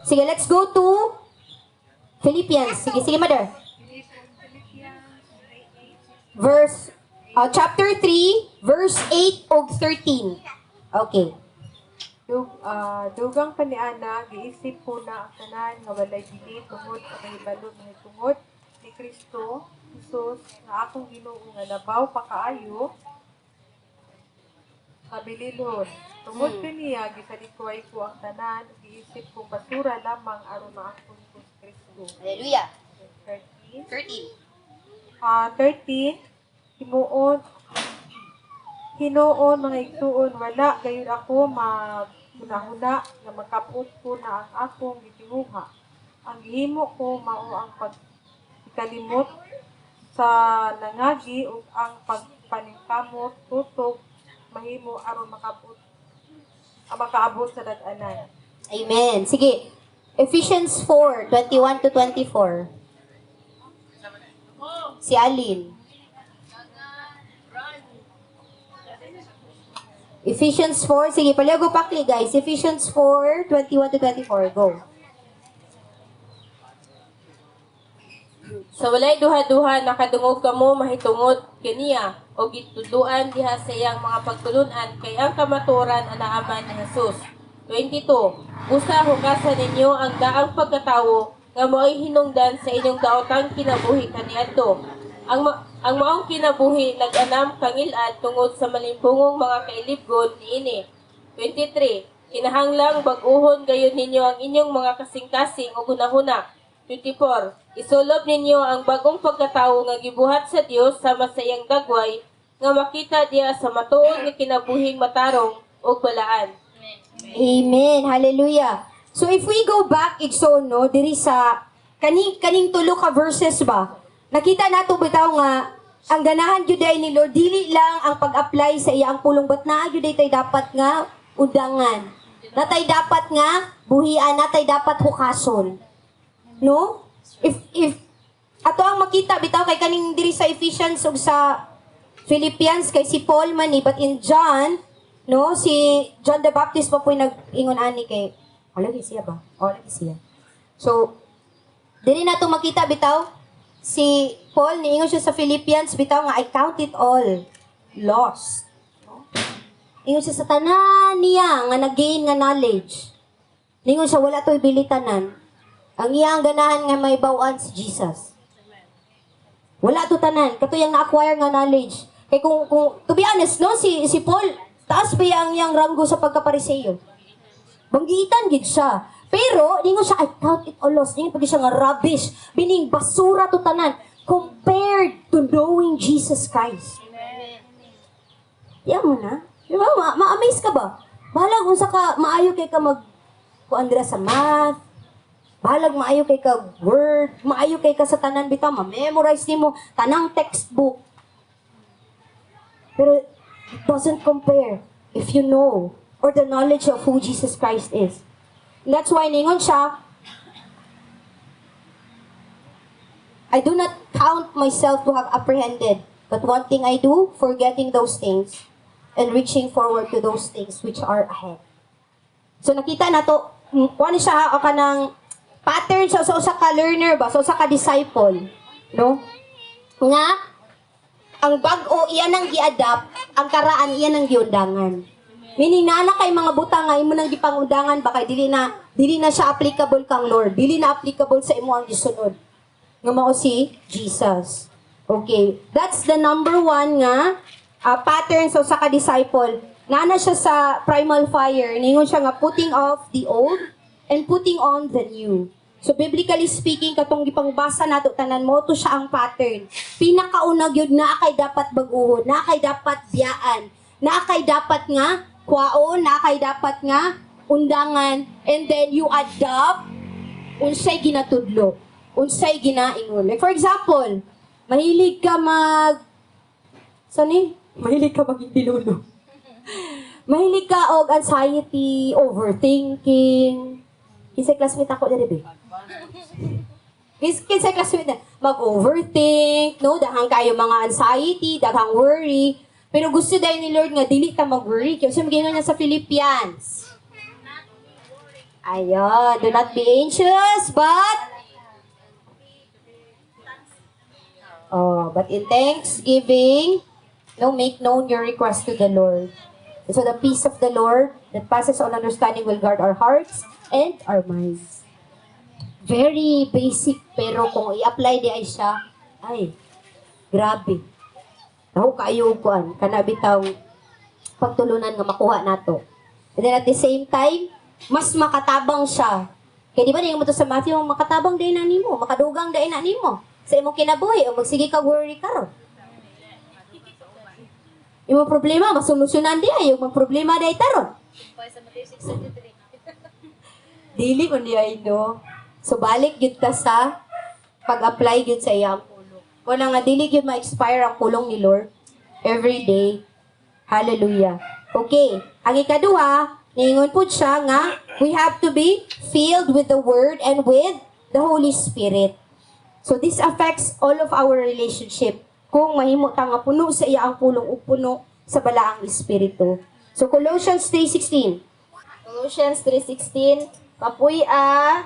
Sige, let's go to Philippians. Sige, mother. Chapter 3, verse 8 o 13. Okay. Dugang kaniana, giisip ko na ang tanan nga walay dili tungod sa kahibalo nga tungod ni Kristo Jesus nga akong Ginoo nga labaw pa kaayo kabililhon. Tungod kaniya gisalikuay ko ang tanan, giisip kong basura lamang aron maakon ko sa Kristo. Hallelujah. 13. 13. 13, Hinoon mga igsuon, wala gayon ako maghuna-huna nga makaput ko na ang akong gitimuha. Ang gihimo ko mao ang pagkalimot sa nangagi ug ang pagpaningkamot tutog mahimo aron makaabot sa dag-anan. Amen. Sige. Ephesians 4, 21 to 24. Si Alin. Ephesians 4. Sige, paliago pakli guys. Ephesians 4, 21 to 24. Go. Sa walay duha-duha nakadungog kamo mahitungod kaniya o gituduan diha sa iyang mga pagtulunan kay ang kamaturan anaaman ni Jesus. 22. Busa hugasan ninyo ang daang pagkatawo nga mo'y hinungdan sa inyong daotang kinabuhi kaniadto. Ang maong kinabuhi nag-anam kangilad tungod sa malimpungong mga kailibgon niini. 23. Kinahanglang bag-uhon gayon ninyo ang inyong mga kasing-kasing o hunahuna. 24. Isulob ninyo ang bagong pagkatawo nga gibuhat sa Dios sama sa iyang dagway nga makita diya sa matuod nga kinabuhing matarong o balaan. Amen. Hallelujah. So if we go back, igsoon, no, diri sa kaning tulo ka verses ba, nakita nato bitaw nga ang ganahan gyud ay ni Lord dili lang ang pag-apply sa iyang pulong but naa gyud tay dapat nga undangan. Natay dapat nga buhian, natay dapat hukason. No? If ato ang makita bitaw kay kaning diri sa Ephesians ug sa Philippians kay si Paul man ni, but in John, no, si John the Baptist pa po'y nag-ingon ani kay lagi siya ba? Lagi siya. So, dili na ito makita, bitaw, si Paul, niingon siya sa Philippians, bitaw nga, I count it all lost. Ingon siya sa tanan niya, nga nag-gain nga knowledge. Niingon siya, wala to'y bilitanan. Ang iyang ganahan nga may bawaan si Jesus. Wala to tanan. Kato yung na-acquire nga knowledge. Kaya kung to be honest, no, si Paul, taas pa yung ranggo sa pagkapariseyo. Banggitan gid siya. Pero, ningon siya, I count it all lost. Ningon pag siya nga rubbish. Bining basura to tanan. Compared to knowing Jesus Christ. Yan mo na. Diba? Ma-amaze ka ba? Bahalag kung sa ka, maayo kay ka kuandra sa math. Bahalag maayo kay ka word. Maayo kay ka sa tanan bitaw. Ma-memorize nimo tanang textbook. Pero, it doesn't compare if you know or the knowledge of who Jesus Christ is. And that's why ningon siya, I do not count myself to have apprehended, but one thing I do, forgetting those things and reaching forward to those things which are ahead. So nakita na to, kuha siya o kanang pattern sa usa ka learner ba, sa usa ka disciple, no? Nga ang bag-o iyan ang gi-adapt, ang karaan iyan ang giundangan. Meaning na kay mga butang nga imo nang gipangundangan ba kay dili na siya applicable kang Lord. Dili na applicable sa imo ang gisunod. Nga mao si Jesus. Okay, that's the number one nga pattern sa usa ka disciple. Nana siya sa primal fire. Ningon siya nga putting off the old and putting on the new. So biblically speaking katong gipangbasa nato tanan mo to siya ang pattern. Pinakauna gyud na kay dapat bag-uhon, na kay dapat biyaan, na kay dapat nga kwaon, na kay dapat nga undangan, and then you adopt unsay ginatudlo, unsay ginaingon. Like for example, mahilig ka mahilig ka maging pilulo. Mahilig ka og anxiety, overthinking. Kinsay classmate ako diri be? Kinsay classmate na mag-overthink, no? Daghang kayo mga anxiety, daghang worry. Pero gusto dahil ni Lord nga dili ta mag-worry. Kaya siya magiging niya sa Philippians. Ayun, do not be anxious, but in thanksgiving, make known your request to the Lord. And so the peace of the Lord that passes all understanding will guard our hearts and our minds. Very basic, pero kung i-apply di ay siya, ay, grabe. Nahu kayo kuan, kanabitaw pagtulunan nga makuha nato. And then at the same time, mas makatabang siya. Kaya di ba niyo mo to sa Matthew, makatabang day na nimo, makadugang day na nimo. Sa imong kinabuhi, o magsige ka worry karon. Yung problema, masolusyonan di ay, yung problema day taron. Dili ko niya ino. So, balik yun ka sa pag-apply yun sa iyang pulong. Wala nga, dili yun ma-expire ang pulong ni Lord every day. Hallelujah. Okay. Ang ikaduha, ningon po siya nga, we have to be filled with the Word and with the Holy Spirit. So, this affects all of our relationship. Kung mahimo ta nga puno sa iya ang pulong o puno sa balaang Espiritu. So, Colossians 3:16. Colossians 3:16, Papuy-a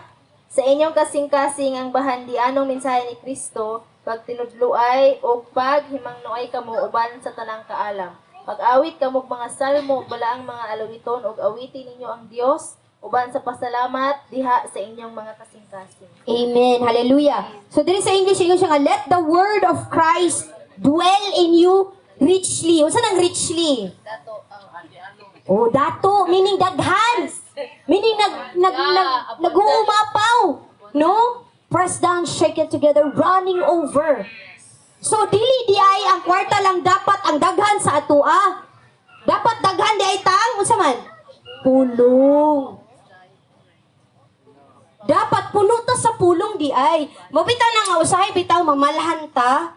sa inyong kasing-kasing ang bahandianong mensahe ni Kristo, pagtinudluay o paghimangnoay kamo uban sa tanang kaalam. Pag-awit kamo mga salmo, balaang mga alawiton ug awitin ninyo ang Dios uban sa pasalamat diha sa inyong mga kasing-kasing. Amen. Hallelujah. So, dito sa English siya nga, let the word of Christ dwell in you richly. Unsa nang richly? Oh, dato. Meaning daghan. Meaning nag-uumapaw. No? Press down, shake it together, running over. So, dili di ay ang kwarta lang dapat ang daghan sa atua. Dapat daghan di ay tang, unsa man? Pulong. Dapat puno ta sa pulong di ay. Mabitaw na nga usahay bitaw mamalahan ta.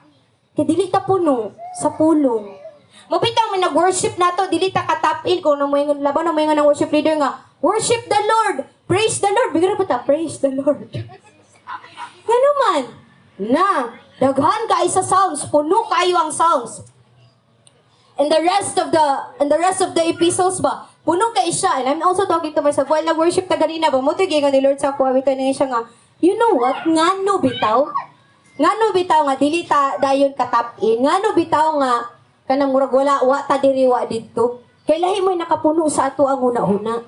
Kaya dili ta puno sa pulong. Mabitaw may nag-worship nato, dili ta katapin kung namoy laban namoy nga ng worship leader nga, worship the Lord, praise the Lord. Bigyan pa ta, praise the Lord. Ano man? Na, daghan ka sa sounds, puno kayo ang sounds. And the rest of the epistles ba, puno kay siya. And I'm also talking to myself, while nag-worship ta ganina ba, mo tigay ni Lord sa kuha, bitaw na siya nga, you know what? Ngano bitaw? Ngano bitaw nga, dili ta dayon katapin. Ngano bitaw nga, kanang murag wa ta diriwa dito. Kay lahi mo'y nakapuno sa ato ang una-una.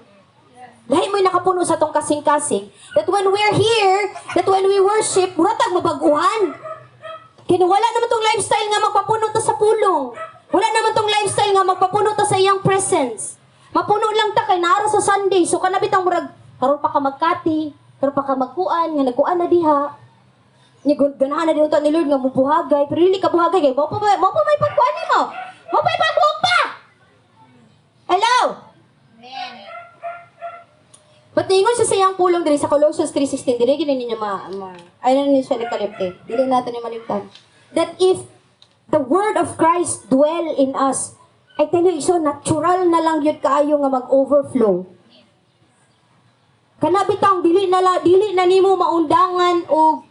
Lahi mo'y nakapuno sa tong kasing-kasing. That when we're here, that when we worship, muratag mabaguhan. Kaya wala naman tong lifestyle nga magpapuno ta sa pulong. Wala naman tong lifestyle nga magpapuno ta sa iyang presence. Mapuno lang ta kay naro sa Sunday. So kanabitang murag, karon pa ka magkati, karon pa ka magkuan, nga nagkuan na diha. Ganahan na din ito ni Lord nga mubuhagay. Pero hindi ka buhagay. Mo pa may pagkuhan ni mo. Mo pa may pagkuhan pa. Hello? Amen. Ba't ningon siya sa iyang pulong diri sa Colossians 3:16. Dili gini niya ayun na siya nagkalimte. Dili natin niya malimtan. That if the word of Christ dwell in us, I tell you, so natural na lang yun kaayo nga mag-overflow. Kanabitang dili na nimo maundangan o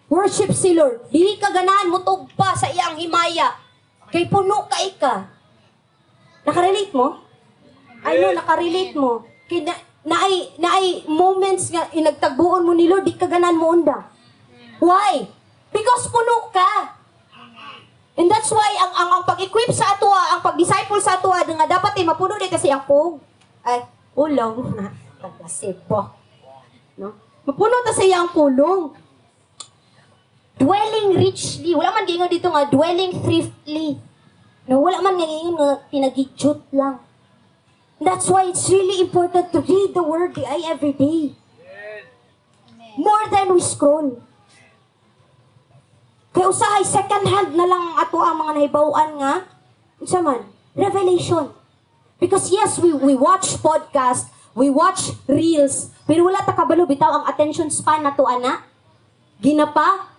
worship si Lord. Dili ka ganahan mo tugpa sa iyang himaya. Kay puno ka ika. Nakarelate mo? I know, nakarelate mo. Kay naay moments nga inagtagbuon mo ni Lord, di ka ganahan mo unda. Why? Because puno ka. And that's why ang pag-equip sa atua, ang pag-disciple sa atua, nga dapat ay mapuno din kasi ang pong. Ay, ulaw na. Taga-sebo. No? Mapuno ta sa iyang pulong. Dwelling richly. Wala man gingon dito nga, dwelling thriftily. No, wala man nga gingon nga, pinag-jut lang. That's why it's really important to read the Word every day. More than we scroll. Kaya usahay, second hand na lang ato ang mga nahibawan nga. Unsa man? Revelation. Because yes, we watch podcast, we watch reels, pero wala ta kabalo bitaw ang attention span nato ana. Ginapa.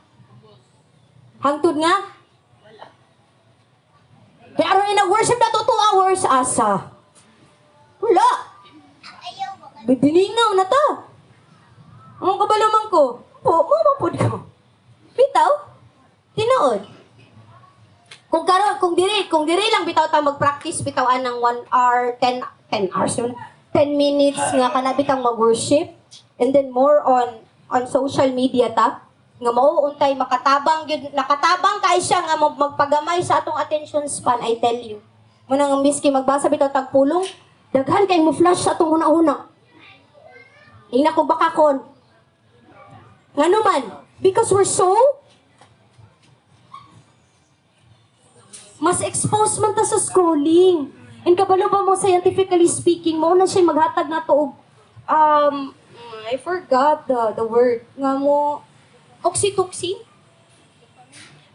Hangtod nga? Kaya aron na nag-worship na to 2 hours asa. Wala. Bidilingaw na ta. Ang kabalaman ko. Mamapod ko. Bitaw. Tinood. Kung diri lang bitaw ta mag-practice bitawan ng 1 hour, 10 hours, 10 minutes nga kana bitang mag-worship. And then more on social media ta nga mauuntay makatabang gyud nakatabang kay siya nga magpagamay sa atong attention span, I tell you. Muna nga miski magbasa bitaw tag pulong, daghan kay mo flash sa atong una-una. Ina ko bakakon. Ngano man, because we're so mas exposed man ta sa scrolling. And kabalo ba mo, scientifically speaking, mo na siya maghatag na to I forgot the word. Nga mo, oxytocin?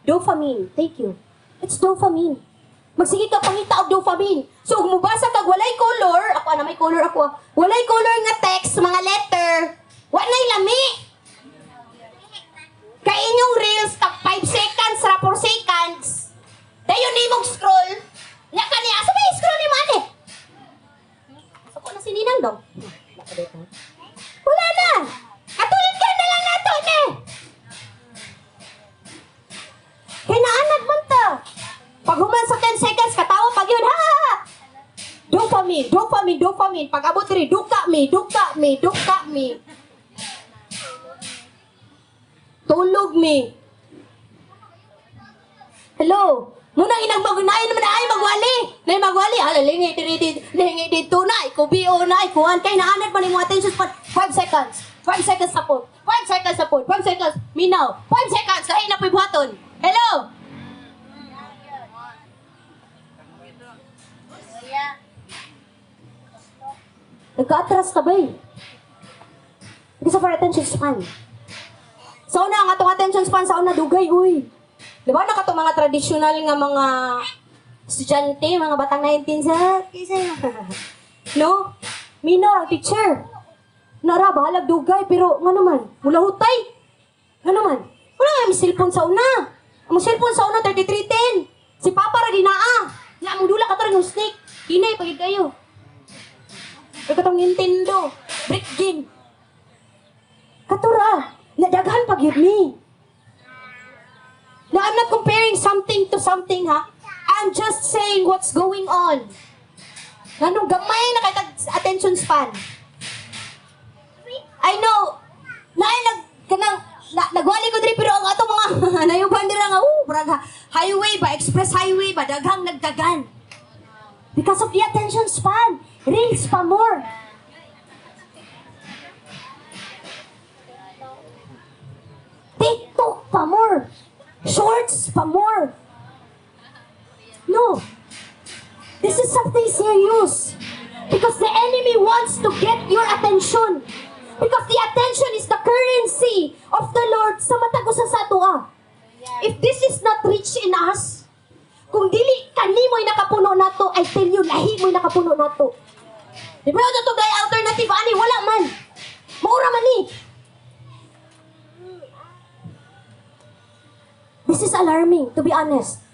Dopamine. Thank you. It's dopamine. Magsige ka pangita og dopamine. So, kung mubasa kag walay color, ako na may color ako, walay color nga text, mga letter, walay lami. Kay inyong reels, tag 5 seconds, ra 4 seconds. Dayon ni mong scroll. Nya kani asa ba scroll ni man eh? So ko na sininang dong. Wala na. Katulad ka na lang nato ni. Kay naanad man ta. Pag human sa 10 seconds katawa pag yun ha. Dopamine, dopamine, dopamine. Pag abot diri duka me. Tulog me. Hello. Muna inagmagunayan naman ay magwali. Nay magwali. Lingi dito na. Ikubio na. Ikuhan. Kay naanad man yung attention span. 5 seconds. 5 seconds sa pod. 5 seconds sa pod. 5 seconds. Minaw. 5 seconds. Kahit na po'y buhaton. Hello. Nagka-atras ka ba eh? Kasi for attention span. Sa una, ang atong attention span sa una dugay, uy. Di ba nakato mga traditional nga mga estudyante, mga batang 19 sa no? Minor, teacher. Nara, bahalag dugay, pero nga naman, mula hutay. Nga naman, wala nga yung cellphone sa una. Ang cellphone sa una, 3310. Si Papa ra dinaa. Nga, mong dula ka to rin yung snake. Hinay, pagid kayo. Katong Nintendo, brick game. Katura, nadaghan pag yun ni. Now, I'm not comparing something to something, ha? I'm just saying what's going on. Ganong gamay na kay attention span. I know, nagwali ko diri pero ang ato mga nayuban dira nga, braga, highway ba, express highway ba, daghang nagdagan. Because of the attention span. Reels pa more. TikTok pa more. Shorts pa more. No. This is something serious. Because the enemy wants to get your attention. Because the attention is the currency of the Lord sa matag usa sa ato. If this is not rich in us, kung dili kanimoy nakapuno nato, I tell you, lahi mo'y nakapuno nato. Di ba ito gay alternative ani? Wala man. Maura man ni. This is alarming, to be honest.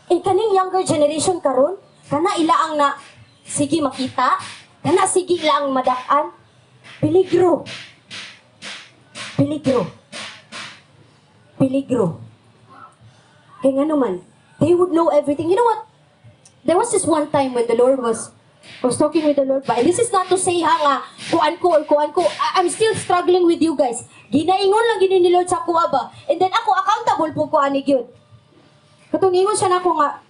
In kaning younger generation karon, kana ila ang na sige makita, kana sige ila ang madak-an. Peligro. Kaya nga naman, they would know everything. You know what? There was this one time when the Lord was talking with the Lord ba. And this is not to say nga, kuan ko. I'm still struggling with you guys. Ginaingon lang gini ni Lord sa kuha ba. And then ako accountable po ko ani gyud. Katungingon siya nako nga,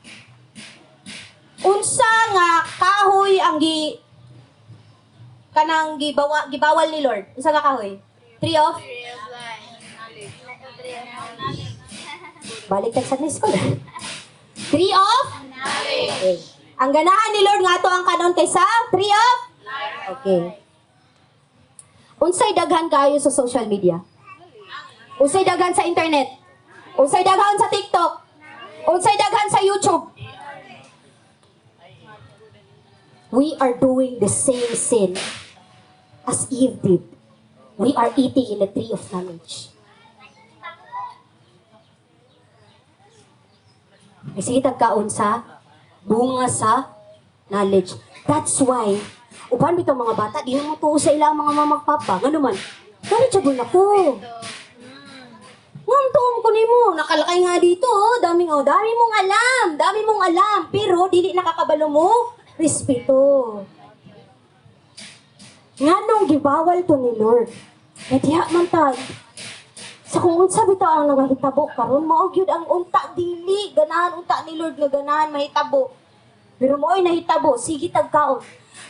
unsa nga kahoy ang kanang gibawal ni Lord. Unsa nga kahoy? Tree of balik tag sa school. Tree of okay. Ang ganahan ni Lord nga ato ang kanon kaysa tree of okay. Unsay daghan kayo sa social media? Unsay daghan sa internet? Unsay daghan sa TikTok? Unsay daghan sa YouTube? We are doing the same sin as Eve did. We are eating in the tree of knowledge. Sige tagkaon sa bunga sa knowledge. That's why, uban bitong mga bata, di na mo tuo sa ilang mga mamagpapa. Nga naman, knowledgeable na ko. Ngam tuom ko nimo, nakalakay nga dito, dami mong alam, pero dili nakakabalo mo, respeto. Nganong gibawal to ni Lord? E diha man ta. Sa kung unsa bitaw ang nagahitabo karon mao gyud ang unta dili ganahan unta ni Lord nga ganahan mahitabo. Pero mo'y nahitabo, sige tagkaon.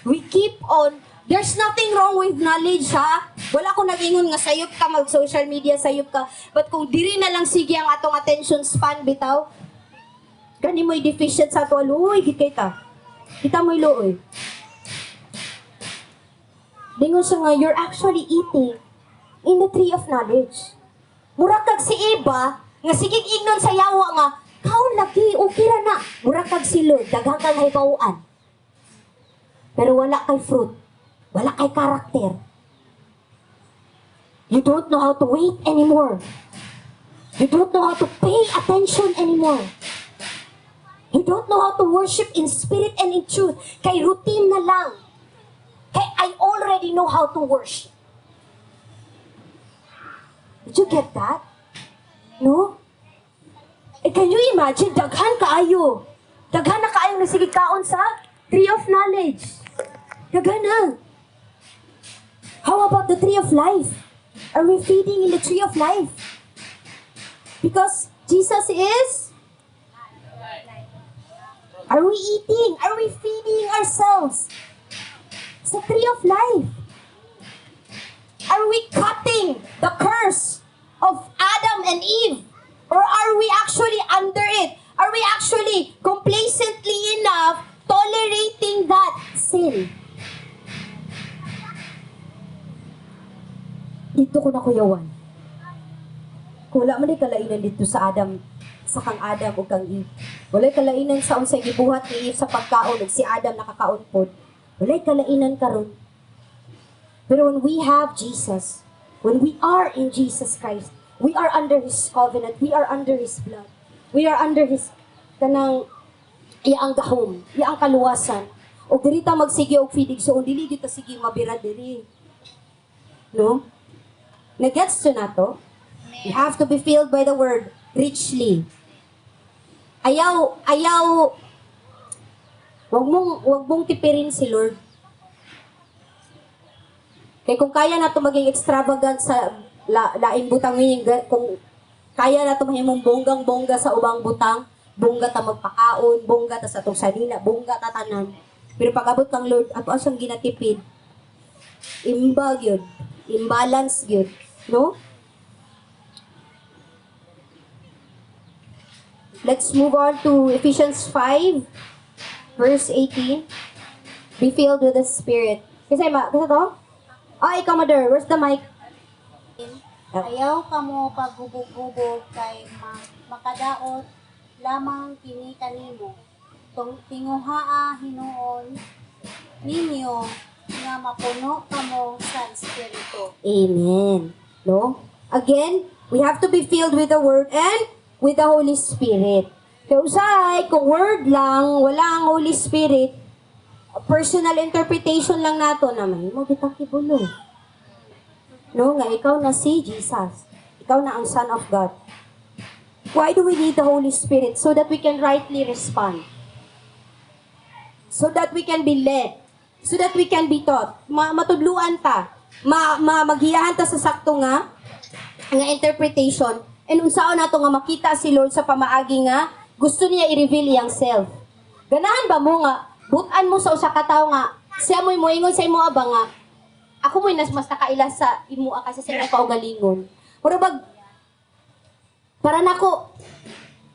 We keep on. There's nothing wrong with knowledge, ha? Wala ko nag-ingon nga sayop ka, mag-social media, sayop ka. But kung diri na lang sige ang atong attention span, bitaw, gani mo'y deficient sa ato, aluoy, gikay ta. Kita mo'y looy. Dingon siya nga, you're actually eating in the tree of knowledge. Mura kag si Eva, nga sigig ignon sa yawa nga, kaon lagi, okay ra na. Mura kag si Lord, daghang kang haybawaan. Pero wala kay fruit. Wala kay karakter. You don't know how to wait anymore. You don't know how to pay attention anymore. You don't know how to worship in spirit and in truth. Kay routine na lang. Kay I already know how to worship. Did you get that? No? Eh, can you imagine? Daghan kaayo. Daghan na kaayo na sige kaon sa tree of knowledge. Daghan na. How about the tree of life? Are we feeding in the tree of life? Because Jesus is... Are we eating? Are we feeding ourselves? Sa tree of life. Are we cutting the curse of Adam and Eve? Or are we actually under it? Are we actually complacently enough tolerating that sin? Dito ko na kuyawan. Kung wala man ay kalainan dito sa Adam, sa kang Adam o kang Eve. Wala'y kalainan sa unsay gibuhat ni Eve sa pagkaon ug si Adam nakakaon pod. Wala'y kalainan karon. Pero when we have Jesus, when we are in Jesus Christ, we are under His covenant, we are under His blood, we are under His kanang iyaang gahom, iyaang kaluwasan. O diri ta magsige og feeding so dili kita sige mabira diri. No? Nagets to na to? You have to be filled by the word richly. Ayaw wag mong tipirin si Lord. Kaya kung kaya na ito maging extravagant sa laing butang kung kaya na ito mahimong bonggang-bongga sa ubang butang, bongga ta magpakaon, bongga ta sa itong salina, bongga ta tanan. Pero pag abot kang Lord, ato asang ginatipid, imbag yun, imbalance yun, no? Let's move on to Ephesians 5, verse 18. Be filled with the Spirit. Kasi to? Ikaw, Mother. Where's the mic? Ayaw kamo paghubog-hubog kay makadaot lamang kini kanimo. Tinguhaa hinuon ninyo nga mapuno kamo sa Espiritu. Amen. No? Again, we have to be filled with the Word and with the Holy Spirit. Kaya usay, kung Word lang, wala ang Holy Spirit, personal interpretation lang nato na mahimo kitang kibulo. No, nga ikaw na si Jesus. Ikaw na ang Son of God. Why do we need the Holy Spirit? So that we can rightly respond. So that we can be led. So that we can be taught. Matudluan ta. Maghiyahan ta sa sakto nga interpretation. And unsaon nato nga makita si Lord sa pamaagi nga gusto niya i-reveal iyang self. Ganahan ba mo nga butan mo sa usa ka tawo nga siya mo'y moingon sa imo abang nga ako mo'y mas nakaila sa imo kasi sa imo kaugalingon. Pero para nako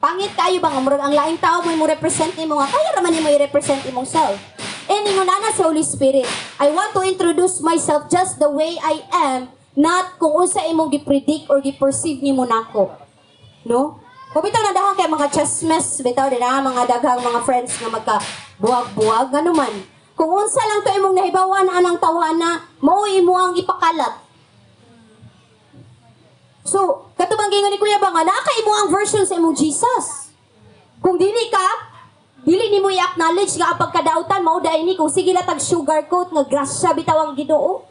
pangit kayo ba nga murag ang laing tao mo represent nimo nga kaya ra man nimo i-represent imong self. And ingon na sa Holy Spirit, I want to introduce myself just the way I am, not kung unsa imong gi-predict or gi-perceive nimo nako. No? Kung bitaw na dahang kay mga chessmes, bitaw din mga daghang mga friends nga magka-buwag-buwag, ano man. Kung unsa lang to imong nahibawan anang tawana, mao imo ang ipakalat. So, katubang gingon ni Kuya ba nga, naka imo ang version sa imong Jesus. Kung dili nimo i-acknowledge nga ang pagkadautan, mao da ini kung sige la tag sugarcoat nga grasya bitaw ang Ginoo.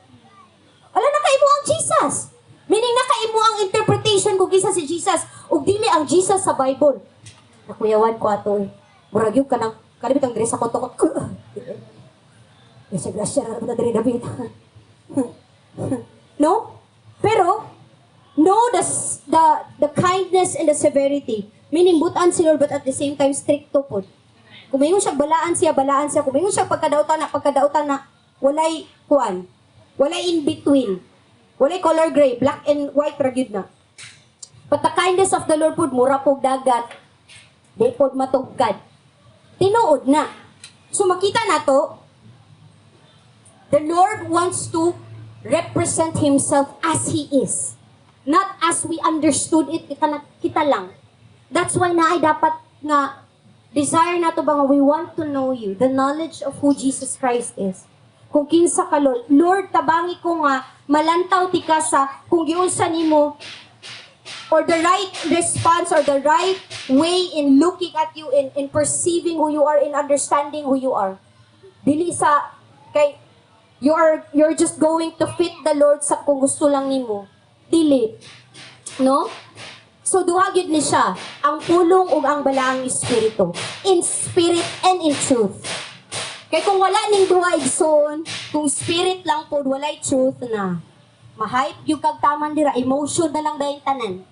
Wala naka imo ang Jesus. Meaning naka imo ang interpretation kung kisa si Jesus ug dili ang Jesus sa Bible. Nakuyawan ko ato. Murag yung kanang kalibit ang dress ako to. Kasi grasya na naman na diri David. No? Pero, know the kindness and the severity. Meaning, butan si Lord, but at the same time, stricto po. Kung mayroon siya, balaan siya. Kung mayroon siya, pagkadautan na, walay kuan. Walay in between. Walay color gray, black and white, ragyod na. But the kindness of the Lord po, mura po dagat. Di po matugkad. Tinuod na. So makita na to, the Lord wants to represent Himself as He is. Not as we understood it, kita lang. That's why na ay dapat nga desire na to ba nga we want to know you, the knowledge of who Jesus Christ is. Kung kinsa ka Lord, Lord tabangi ko nga malantaw ti ka sa kung giunsa nimo or the right response or the right way in looking at you, in perceiving who you are, in understanding who you are. Dili sa kay you're just going to fit the Lord sa kung gusto lang nimo. Dili. No? So duha gyud ni siya ang pulong ug ang balaang espiritu, in spirit and in truth. Kay kung wala ning duha igsoon, kung spirit lang pod walay truth na, ma-hype yung kagtaman dira, emotion na lang dahil tanan.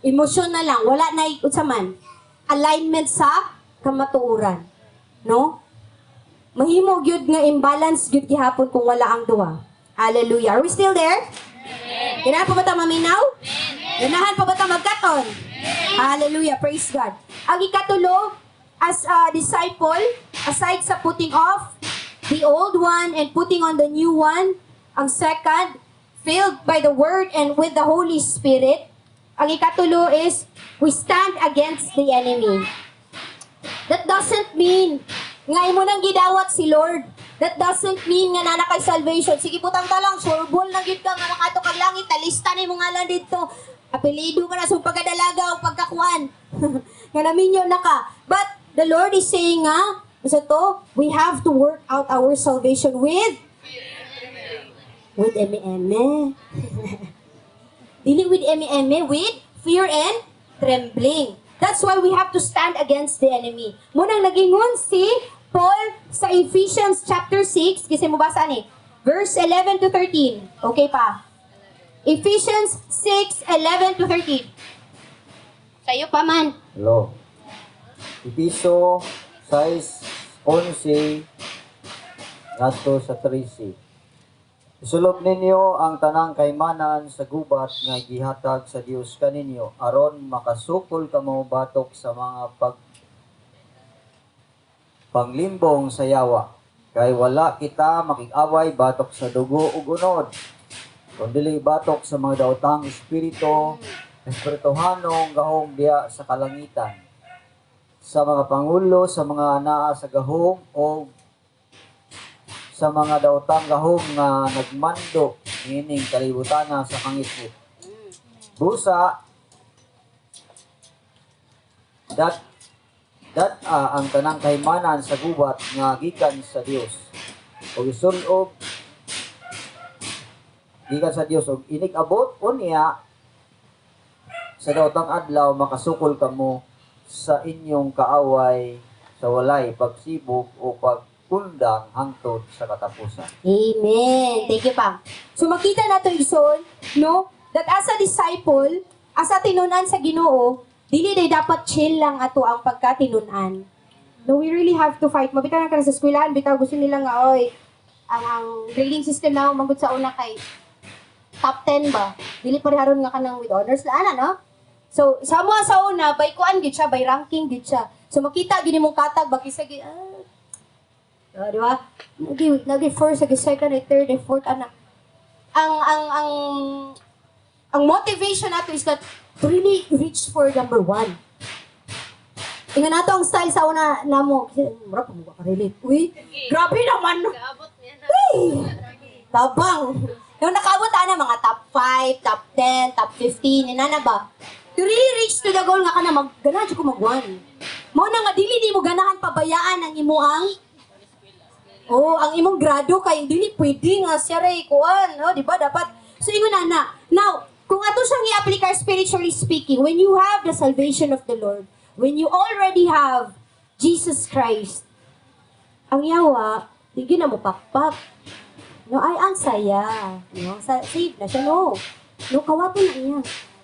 Emotion na lang, wala na unsa man alignment sa kamatuoran. No? Mahimo gyud nga imbalance gyud gihapon kung wala ang duha. Hallelujah. Are we still there? Amen. Ganahan pa ba ta maminaw? Ganahan pa ba ta magkaton? Hallelujah. Praise God. Ang ikatulo, as a disciple, aside sa putting off the old one and putting on the new one, ang second, filled by the Word and with the Holy Spirit, ang ikatulo is, we stand against the enemy. That doesn't mean nga imo nang gidawat si Lord. That doesn't mean nga nana kay salvation. Sige putang ta lang, surbol na gid ka nga nakato kag langit, talista na imong ngalan dito. Apelido ka na sa pagkadalaga o pagkakuan. Nga naminyo na ka. But the Lord is saying nga, sa to, we have to work out our salvation with eme-eme. Dili with eme-eme, with fear and trembling. That's why we have to stand against the enemy. Munang nagingon si Paul sa Ephesians chapter 6, kasi mo basa ni, verse 11 to 13. Okay pa? Ephesians 6:11 to 13. Sa'yo pa man. Hello. Episo 6:11 ngadto sa 13. Isulod ninyo ang tanang kaymanan sa gubat nga gihatag sa Dios kaninyo aron makasukol kamo batok sa mga panglimbong sa yawa. Kay wala kita makig-away batok sa dugo ug unod, kundi batok sa mga daotang espirituhanong gahom diha sa kalangitan, sa mga pangulo, sa mga anaa sa gahom o sa mga daotang gahom nga nagmando meaning kalibutana sa kangitbut. Busa dat ang tanang kaymanan sa gubat nga gikan sa Dios. O isulob gikan sa Dios og inig abot unya sa daotang adlaw makasukol kamo sa inyong kaaway sa walay pagsibog o pagkundang hangtod sa katapusan. Amen. Thank you pa. So makita natin ison, no, that as a disciple, as a tinunan sa Ginoo, dili day dapat chill lang ato ang pagkatinunan. No, we really have to fight. Mabitaw na ka na sa eskwelahan, bitaw gusto nila nga, oy, ang grading system na magud sa una kay top 10 ba? Dili pareharon nga kanang with honors la ana, no? So, sa mga sa una, by kuan gid siya, by ranking gid siya. So makita gid imong katag baki sa di ba? Nagi first, nagi second, third, fourth ana. Ang motivation nato is that to really reach for number 1. Tingnan nato ang style sa una namo. Mura pa mo ka relate. Uy, grabe naman. Uy, tabang. Yung nakaabot ana mga top 5, top 10, top 15, inana ba? To really reach to the goal nga ka na magganahan ko mag-1. Mao na nga dili di mo ganahan pabayaan ang imuang ang imong grado kay dili pwede nga siya ray kuan, no? Di ba dapat so ingon na. Now, kung ato siyang i-apply spiritually speaking, when you have the salvation of the Lord, when you already have Jesus Christ, ang yawa, di na mo pakpak. No, ay, ang saya. No, save na siya, no. No, kawaton na niya.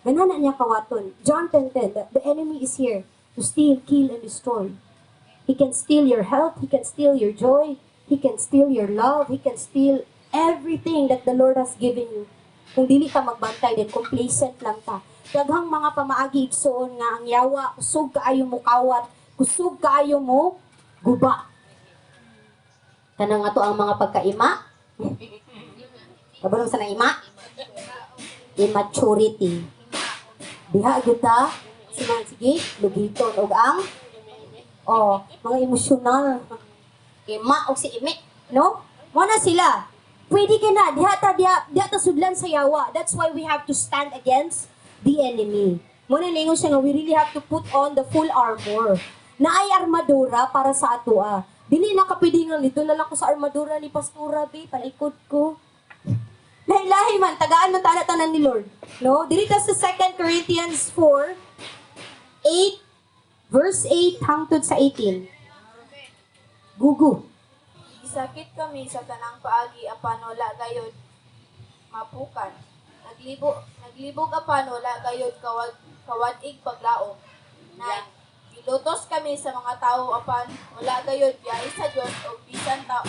Ganana niya kawaton. John 10:10, the enemy is here to steal, kill, and destroy. He can steal your health, he can steal your joy, he can steal your love, he can steal everything that the Lord has given you. Kung dili ka magbantay din, complacent lang ta. Daghang mga pamaagi igsoon nga ang yawa, kusog kaayo mo kawat, kusog kaayo mo guba. Kanang ato ang mga pagkaima. Kabalong sa naima? Immaturity. Diha gyud ta. Sige, lugiton og ang mga emosyonal. Ima o si imi, no? Mo na sila. Pwede ka na. Diha ta sudlan sa yawa. That's why we have to stand against the enemy. Mo na lingon siya nga we really have to put on the full armor. Na ay armadura para sa atoa. Dili na kapidingan dito na lang ko sa armadura ni Pastora B, palikod ko. Lahi-lahi man, tagaan mo tanan ni Lord. No? Dili ta sa 2 Corinthians 4, 8, verse 8 hangtod sa 18. Gugu. Isakit kami sa tanang paagi apan wala gayod mapukan. Naglibog apan wala gayod kawadig paglaom. 9. Ilutos kami sa mga tao apan wala gayod biyay sa Dios o bisan tao.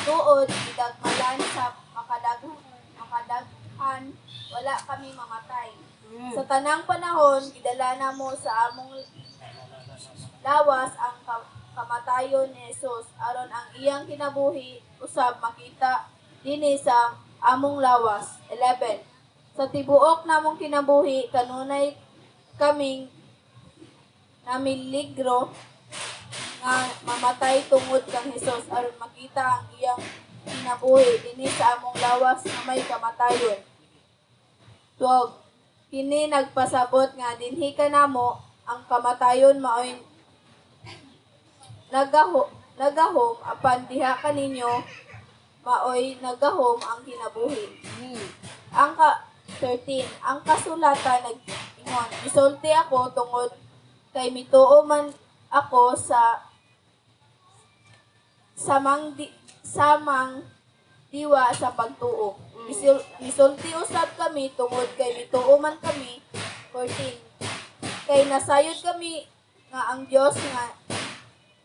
Tuod gidagmalan sa makadaghan wala kami mamatay. Sa tanang panahon gidala na mo sa among lawas ang kamatayon ni Jesus aron ang iyang kinabuhi usab makita dinhi sa among lawas. 11. Sa tibuok namong kinabuhi kanunay kaming namiligro nga mamatay tungod kang Jesus aron makita ang iyang kinabuhi dinhi sa among lawas nga may kamatayon. 12. Kini nagpasabot nga dinhi kanamo ang kamatayon maoy nagahom apan diha kaninyo maoy nagahom ang kinabuhi. Ang 13. Ang kasulatan nag-ingon, isulti ako tungod kay mituo man ako sa samang diwa sa pagtuo. Misulti usab kami tungod kay mituo man kami. 14. Kay nasayod kami nga ang Dios nga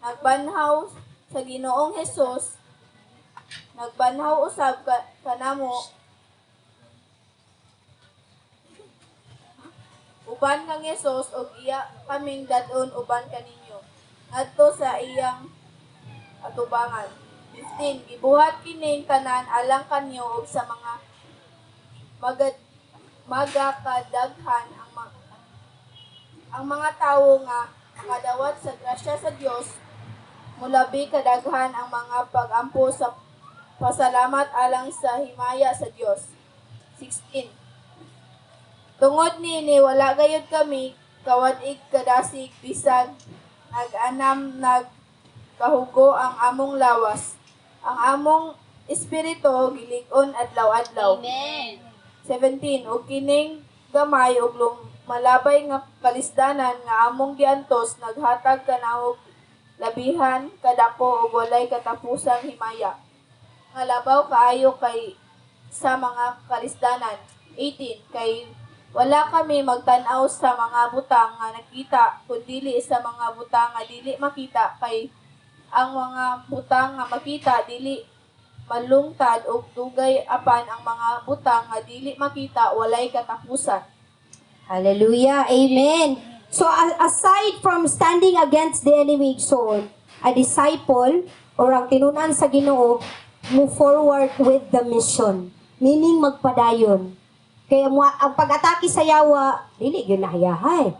nagbanhaw sa Ginoong Hesus, nagbanhaw usab kanamo uban kang Hesus ug iya kaming dadon uban kaninyo ngadto sa iyang atubangan. 15. Gibuhat kining tanan alang kanyo ug sa mga magakadaghan ang mga tawo nga makadawat sa grasya sa Dios. Mulabi kadaghan ang mga pag-ampo sa pasalamat alang sa himaya sa Dios. 16. Tungod nini wala gayud kami kawadig kadasig bisan nag-anam nagkahugo ang among lawas. Ang among espiritu gilig-on adlaw-adlaw. Amen. 17. Ug kining gamay ug malabay nga kalisdanan nga among giantos naghatag kanahog labihan kadako ug walay katapusang himaya nga labaw kaayo kay sa mga kalisdanan. 18. Kay wala kami magtan-aw sa mga butang nga nakita kundi sa mga butang nga dili makita kay ang mga butang nga makita dili malungtad ug dugay apan ang mga butang nga dili makita walay katapusan. Hallelujah. Amen. So, aside from standing against the enemy soul, a disciple or ang tinunan sa Ginoo, move forward with the mission. Meaning magpadayon. Kaya ang pag-atake sa yawa, dili yun nahayahay.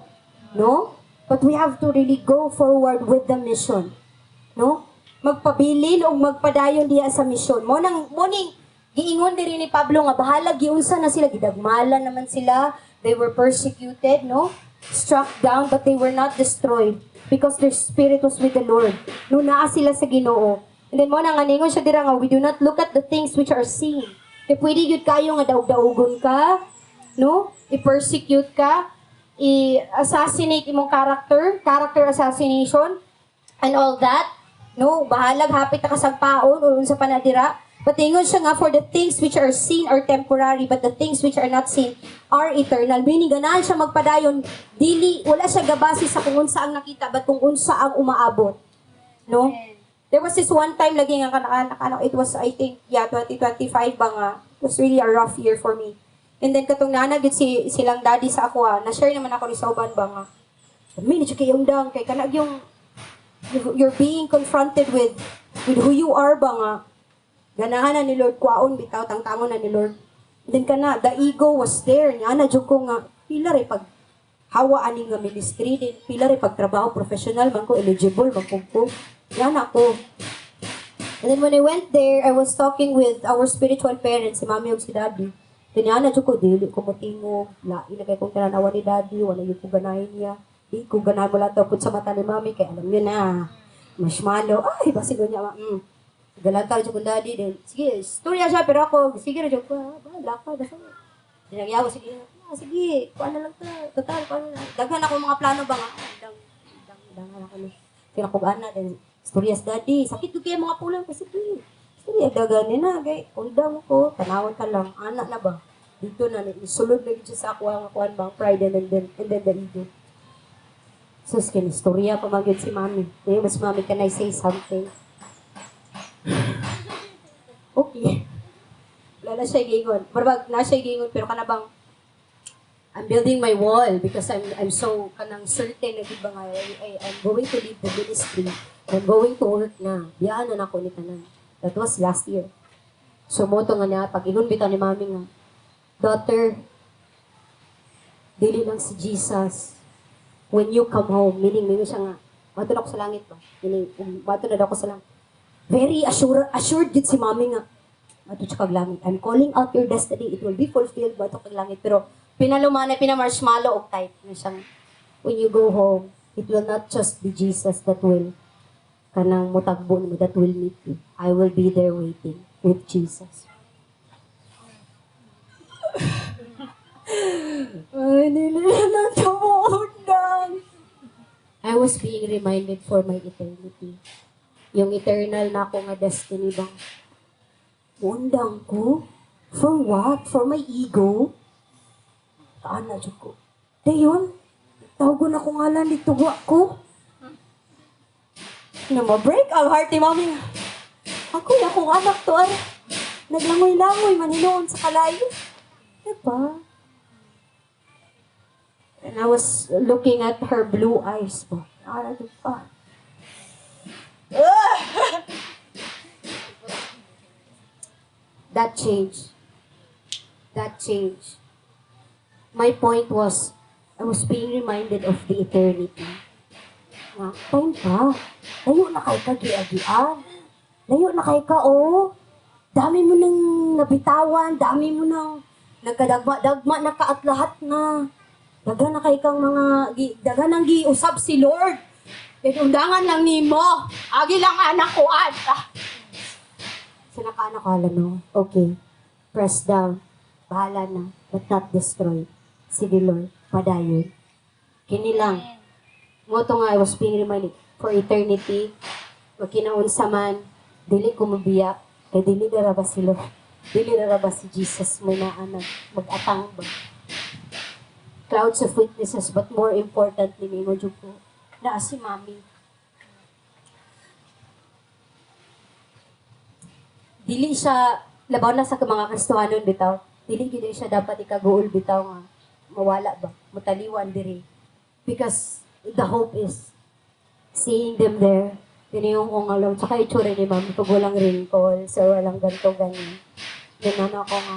No? But we have to really go forward with the mission. No? Magpabilin o magpadayon diya sa mission. Moning giingon diri ni Pablo nga bahala giunsa na sila, gidagmalan naman sila. They were persecuted, no? Struck down, but they were not destroyed because their spirit was with the Lord. No, naa sila sa Ginoo. And then mo nang aningon siya dira nga, we do not look at the things which are seen. Kaya pwede yun kayo nga daog-daogon ka, no? I-persecute ka, i-assassinate imong character assassination, and all that. No, bahalag hapit na kasagpaon o sa panadira. Patingon siya nga, for the things which are seen are temporary, but the things which are not seen are eternal. Meaning, ganahan siya magpadayon, dili, wala siya gabasi sa kung unsa ang nakita, but kung unsa ang umaabot. No? There was this one time, lagi nga kanakanak, it was, I think, 2025 ba nga. It was really a rough year for me. And then, katong nanagid silang daddy sa ako, na-share naman ako ni Sauban ba nga. Minit siya kayong dang, kay kanag yung, you're being confronted with who you are ba nga. Ganahan na ni Lord, kwaon, bitaw, tangtangon na ni Lord. And then the ego was there. Nga na, ko nga, pila rin pag hawaan nga ministry din, pila rin pag trabaho, professional, man ko, eligible, man ko. Yan ako. And then when I went there, I was talking with our spiritual parents, si mami o si daddy. Then yan na, ko, dili ko matingog, ilagay kong tinanawa ni daddy, wala yung ko ganahin niya. Di ko ganahin mo lang tapos sa mata ni mami, kaya alam niyo na, marshmallow, ay, basigo niya, galantar siya kong daddy din. Sige, storya siya, pero ako, sige na siya ko, bahala ka, basta. Dinagyaw, sige, sige, kuha na lang ta, total, kuha na lang. Daghan ako mga plano ba nga, daghan ako na. Kaya ako gana din, storya sa daddy, sakit ko kaya mga pulang, kasi storya, daghan na, kaya, undang ko, tanawan ka lang, anak na ba? Dito na, isulod na siya sa ako, ang akuan bang pride, and then the ego. So, skin, storya pa magyod si mami. Kaya mas mami, can I say something? Okay. Wala na siya gingon. Marabag na siya gingon, pero kanabang I'm building my wall because I'm so kanang certain na diba nga I'm going to leave the ministry. I'm going to work na. Biyaan na ako ni tanan. That was last year. So moto nga niya, pag ingon bitaw ni mami nga, daughter, dili lang si Jesus. When you come home, meaning siya nga, mato na ako sa langit ba? Meaning, mato na ako sa langit. Very assured gid si mami nga. Mato siya kag langit. I'm calling out your destiny. It will be fulfilled. Mato kag langit. Pero, pinalumanay, pinamarshmallow og type na siyang, when you go home, it will not just be Jesus that will kanang mutagbo mo, that will meet you. I will be there waiting with Jesus. Ay, nililang tumuundan. I was being reminded for my eternity. Yung eternal na ako nga destiny bang undang ko? For what? For my ego? Taan na dyan ko. Dayon, tawagon ako ngalan dito ko. Na ma-break ang heart ni mami. Ako na akong anak to, naglangoy-langoy, maninoon sa kalayo. Diba? And I was looking at her blue eyes po. That changed. That changed. My point was, I was being reminded of the eternity. Nga, time pa. Layo na kay ka, giagian. Layo na kay ka, oh. Dami mo nang nabitawan, dami mo nang nagkadagma-dagma na ka at lahat na. Daga na kay kang daga nang giusab si Lord. Undangan lang ni mo. Agi lang anak ko, Sinakana ko, no? Okay. Press down. Bahala na. But not destroy. Sige, Lord. Padayon. Kini lang. Moto nga, I was being reminded for eternity. Magkinaunsa man, dili ko mabiyak. Kaya dili na ba si Lord? Dili na ba si Jesus mo na anak? Mag-atang ba? Clouds of witnesses, but more importantly, may mo ko, na si Mami. Dili siya, labaw na sa mga Kristohanon bitaw, dili gid siya dapat ikaguol bitaw nga, mawala ba, mutaliwan diri. Because the hope is seeing them there. Yun yung kung alam, tsaka itsura ni Mami, pag walang wrinkle, so walang ganito-ganyan. Yun ako nga.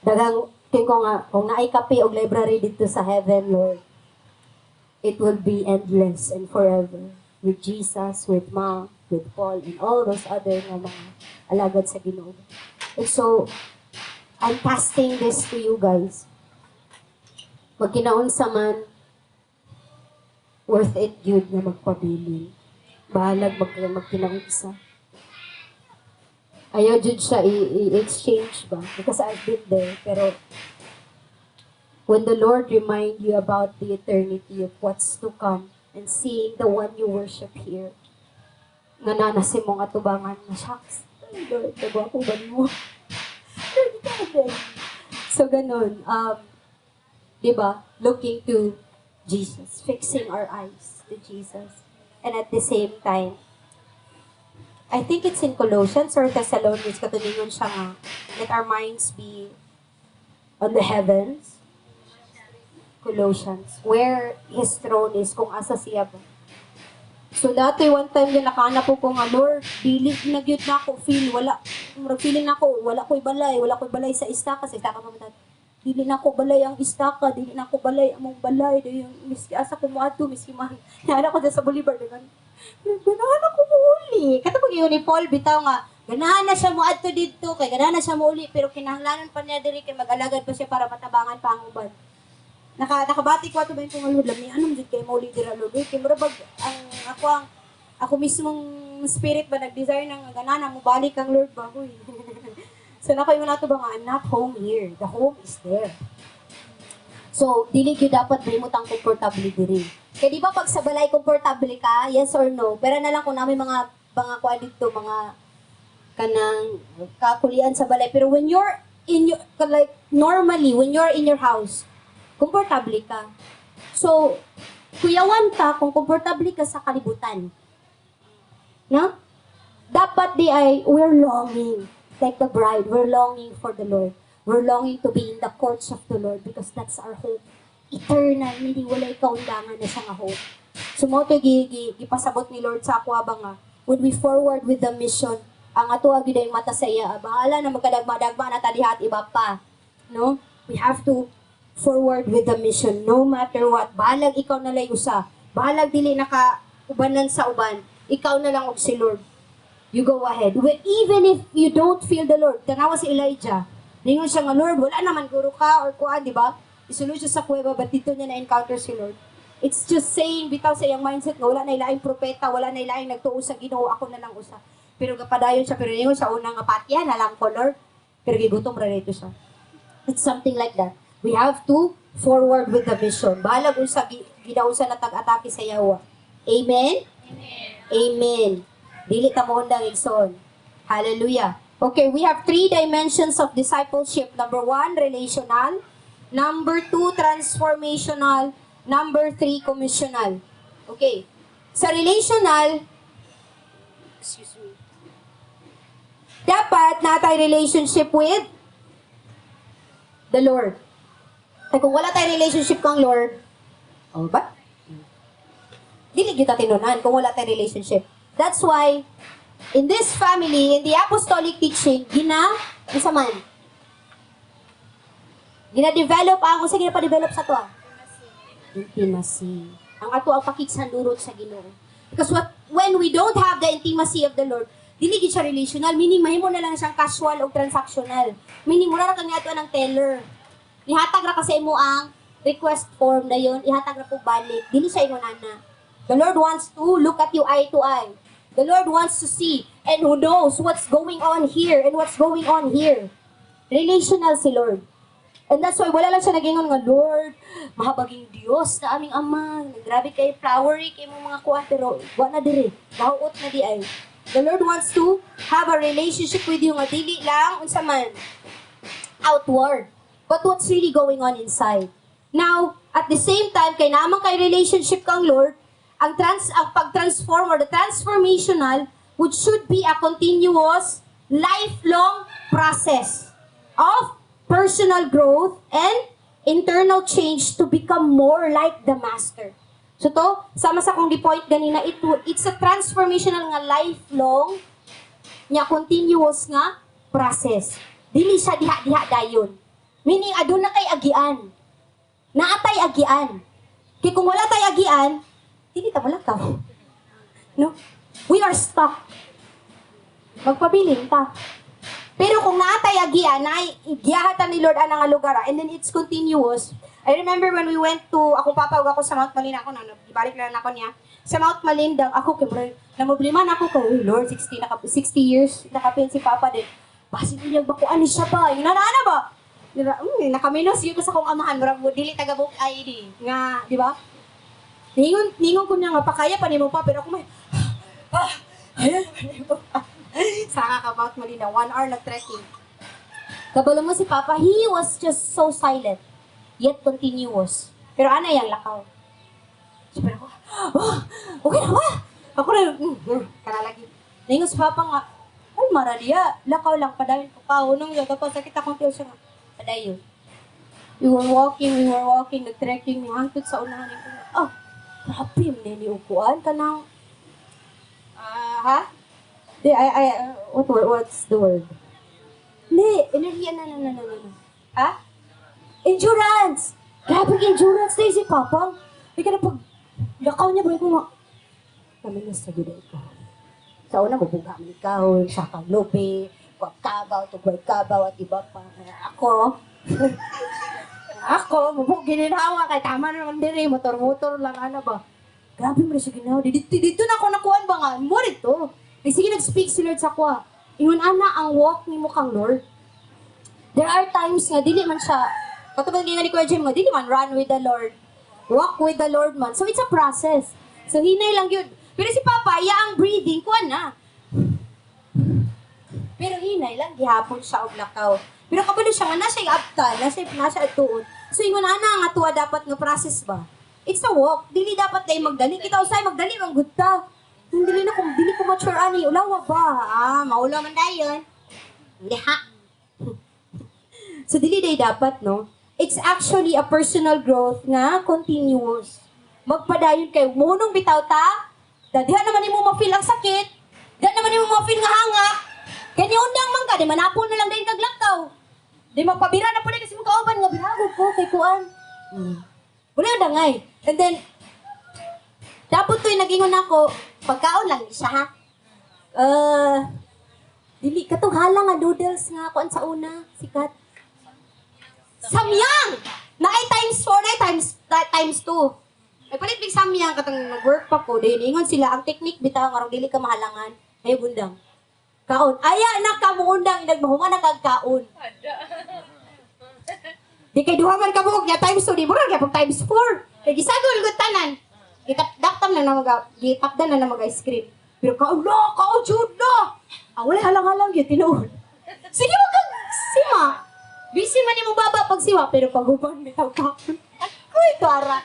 Dagang, kaya ko nga, kung naay kape o library dito sa heaven, Lord, it will be endless and forever. With Jesus, with Mom, with Paul, and all those other na mga alagad sa Ginoo. And so, I'm casting this to you guys. Magkinaunsa man, worth it yun na magpabilin. Bahalag magkinaunsa. Ayaw jud siya i-exchange ba? Because I've been there. Pero, when the Lord remind you about the eternity of what's to come and seeing the one you worship here, nga nanasim mo nga tubangan na shucks. Lord, nagawa ko ba mo? Lord, ikaw. So, ganun. Diba? Looking to Jesus. Fixing our eyes to Jesus. And at the same time, I think it's in Colossians or Thessalonians, katulingon siya nga, let our minds be on the heavens. Colossians, where His throne is, kung asa siya ba. So, dati, one time yung nakahanap ko nga, Lord, dili na gyud na ako, feeling na ako, wala ko'y balay sa istaka pa matat. Dili na ako balay ang istaka, dili na ako balay among balay, yung miski asa ko mo ato, miski man. Nahana ko dyan sa Bolivar, ganahan ako mo uli. Katapag yun ni Paul, bitaw nga, ganahan na siya mo ato dito, kay ganahan na siya mo uli, pero kinahanglanan pa niya diri, kay mag-alagad pa siya para matabangan pa ang uban. Nakabati ko ato ba yung Lord, lami, anong dito kayo mo uli dira, Lord? Kay marabag, ako mismong spirit ba, nag-desire ng ganahan, mo balik ang Lord ba, huy. So, nakayo na ito ba nga, I'm not home here. The home is there. So, dili yun dapat may mutang komportable diri. Kaya di ba pag sa balay komportable ka, yes or no? Pero na lang kung namin mga kuha dito, mga kanang kakulian sa balay. Pero when you're in your, like, normally, when you're in your house, komportable ka. So, kuyawan ka kung komportable ka sa kalibutan. No? Dapat di ay, we're longing. Like the bride, we're longing for the Lord. We're longing to be in the courts of the Lord because that's our hope. Eternal, hindi wala kaundangan na siya nga hope. So mo ito gipasabot ni Lord sa ako ba nga, when we forward with the mission, ang ato agad ay mata sa iya, bahala na magkadagma-dagma na talihat iba pa. No? We have to forward with the mission no matter what. Bahalag ikaw na lay usa. Bahalag dili naka-ubanan sa uban. Ikaw na lang og si Lord. You go ahead. Even if you don't feel the Lord, tanawa si Elijah. Ningon siya nga, Lord, wala naman guru ka or kuan, di ba? Isulod siya sa kuweba, but dito niya na-encounter si Lord. It's just saying, bitaw sa iyang mindset nga, wala na ilaing propeta, wala na ilaing nagtuo sa Ginoo, ako na lang usa. Pero kapadayon siya, pero ningon siya, unang apatya, na lang ko, Lord. Pero gigutom ra dito siya. It's something like that. We have to forward with the mission. Bahala kung sa ginausa na tag-atake sa yawa. Amen? Amen. Amen. Dili ta mo undang igsoon. Hallelujah. Okay, we have 3 dimensions of discipleship. Number 1, relational. Number 2, transformational. Number 3, commissional. Okay. Sa relational, dapat natay relationship with the Lord. Ay, kung wala tayong relationship kang Lord, oh ba? Dili kita tinunan kung wala tayong relationship. That's why, in this family, in the apostolic teaching, gina-develop ang, kung gina-pa-develop sa to, intimacy. Ang ato ang pakiksanlurot sa Ginoo. Because when we don't have the intimacy of the Lord, dili gid siya relational, meaning mahimo na lang siyang casual o transactional. Meaning, mura ra kang ato ng teller. Ihatag ra kasi mo ang request form na yon, ihatag ra po balik. Dili siya ingonana. The Lord wants to look at you eye to eye. The Lord wants to see and who knows what's going on here and what's going on here. Relational si Lord. And that's why wala lang siya nagingon nga, Lord, mahabaging Diyos na aming Ama. Grabe kay flowery kay mga kuha, pero wala na diri. Nahuot na di ay. The Lord wants to have a relationship with you nga dili lang unsa man outward, but what's really going on inside. Now, at the same time, kay naman kay relationship kang Lord, ang pag-transform or the transformational should be a continuous, lifelong process of personal growth and internal change to become more like the Master. So to, sama sa kong di-point ganina, it's a transformational nga lifelong, nga continuous nga process. Dili siya diha-diha dayon. Meaning, aduna kay agian. Naatay agian. Kaya kung wala tay agian, hindi ta malakaw. No? We are stuck. Magpabiling ta. Pero kung naatay agian, giyahatan ni Lord anang lugar, and then it's continuous. I remember when we went to, akong papawag ako sa Mount Malinda, ako na, ibalik na ako niya. Sa Mount Malinda, ako, namobliman ako ko, Lord, 60 years, nakapin si Papa din. Basi niya, bakuan ni siya pa, yung nanaana ba? Nakaminos yun ko sa kong amahan, marang dili tagabok ID, nga, di ba? Ningon ko niya nga, pakaya pa ni mo pa, pero ako may, Saka about mo na 1 hour nag-trekking. Kabalo mo si Papa, he was just so silent, yet continuous. Pero ano yung lakaw? Siyempre ako, okay na ba? Ako na, kanalagi. Naingon si Papa nga, ay Maralia, lakaw lang, padayon ko pa. Unong yun, tapos sakit akong tiyo siya nga, padayon. We were walking, nag-trekking, hangtod sa unahan. Oh, grabe, nini upuan ka ng, ha? What's the word? Hindi, enerhiya na. Ha? Endurance! Grabe endurance na si Papa. Hindi ka na pag lakaw niya, bro ko nga. Kami na sa gila ko. Sa una, mabuga kami ikaw, sa kaglobe, kabaw, tugway kabaw, at iba pa. Ako, mabuk gininhawa, kay tama naman diri, motor-motor lang, ano ba? Grabe mo na siya ginawa. Dito na ako nakuhaan ba nga? Mo rito. Sige, nag-speak si Lord sa kwa. Ingon ana ang walk ni mo kang Lord. There are times nga dili man siya katubad nga ni Kuya Jim nga dili man run with the Lord. Walk with the Lord man. So it's a process. So hinay lang yun. Pero si Papa, iya ang breathing kuan na. Pero hinay lang gihapon siya og lakaw. Pero kabalo siya nga nasa abtan, nasa atuon. So ingon ana nga tuwa dapat nga process ba. It's a walk. Dili dapat day magdali. Kita usay magdali ang gudta. Dili ko mature ani, ulawa ba? Maula man dayon. Hindi ha. So dili day dapat, no? It's actually a personal growth nga continuous. Magpadayon kay munong bitaw ta. Dadiha naman imo ma-feel ang sakit. Dadiha naman imo ma-feel nga hanga. Kani undang man ka, di manapon na lang dayon kag lakaw. Di magpabira na pud kasi mo kauban nga birago ko kay kuan. Wala dangay. And then dapat to'y nagingon ako, pagkaon lang siya ha. Dili katong halang nga noodles nga kuan sa una, sikat. Samyang! Na ay times 4 na times 2. Ay palit big samyang katong nag-work pa ko, dahil ingon sila ang technique bitaw karong dili ka mahalangan. Ay gundang. Kaon. Aya na ka mo undang nagmahuman na kag kaon. Di kay duha man ka buhok niya times 2, di mo ra gyapon times 4. Kay gisagol gud tanan. Gitapdaktam na gitapdan na mag-ice cream. Pero kao jud na. Ang wala halang-halang yun, tinuod. Sige mo kang sima. Busy man yung baba pag siwa, pero pag hubang bitaw ka. Ako'y tara.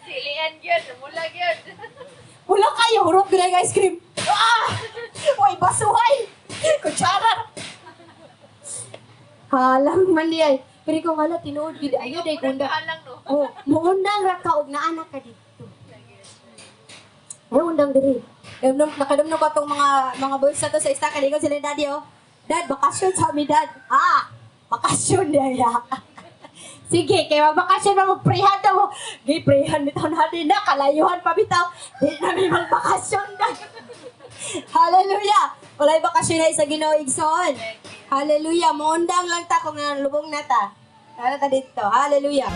Silian yun, mulag yun. Wala kayo, hurot ko na yung ice cream. Uy, basuhay. Kutsara. Halang man niya. Pero ikaw nga tinuod yun. Ayaw, day kunda. Oh, muundang rakaog na anak ka dito. Ay, undang diri. Nakadumno ko itong mga boys na to sa istaka. Ligaw sila yung daddy, oh. Dad, bakasyon sa amin, Dad. Bakasyon niya. Sige, kaya magbakasyon na mag-prehan na mo. Gay, prehan bitaw natin na. Kalayuhan pa bitaw. Di namin magbakasyon na. Hallelujah. Walay bakasyon na isa Ginoo Igsoon. Hallelujah. Muundang lang ta kung lubong na ta. Tara ta dito. Hallelujah.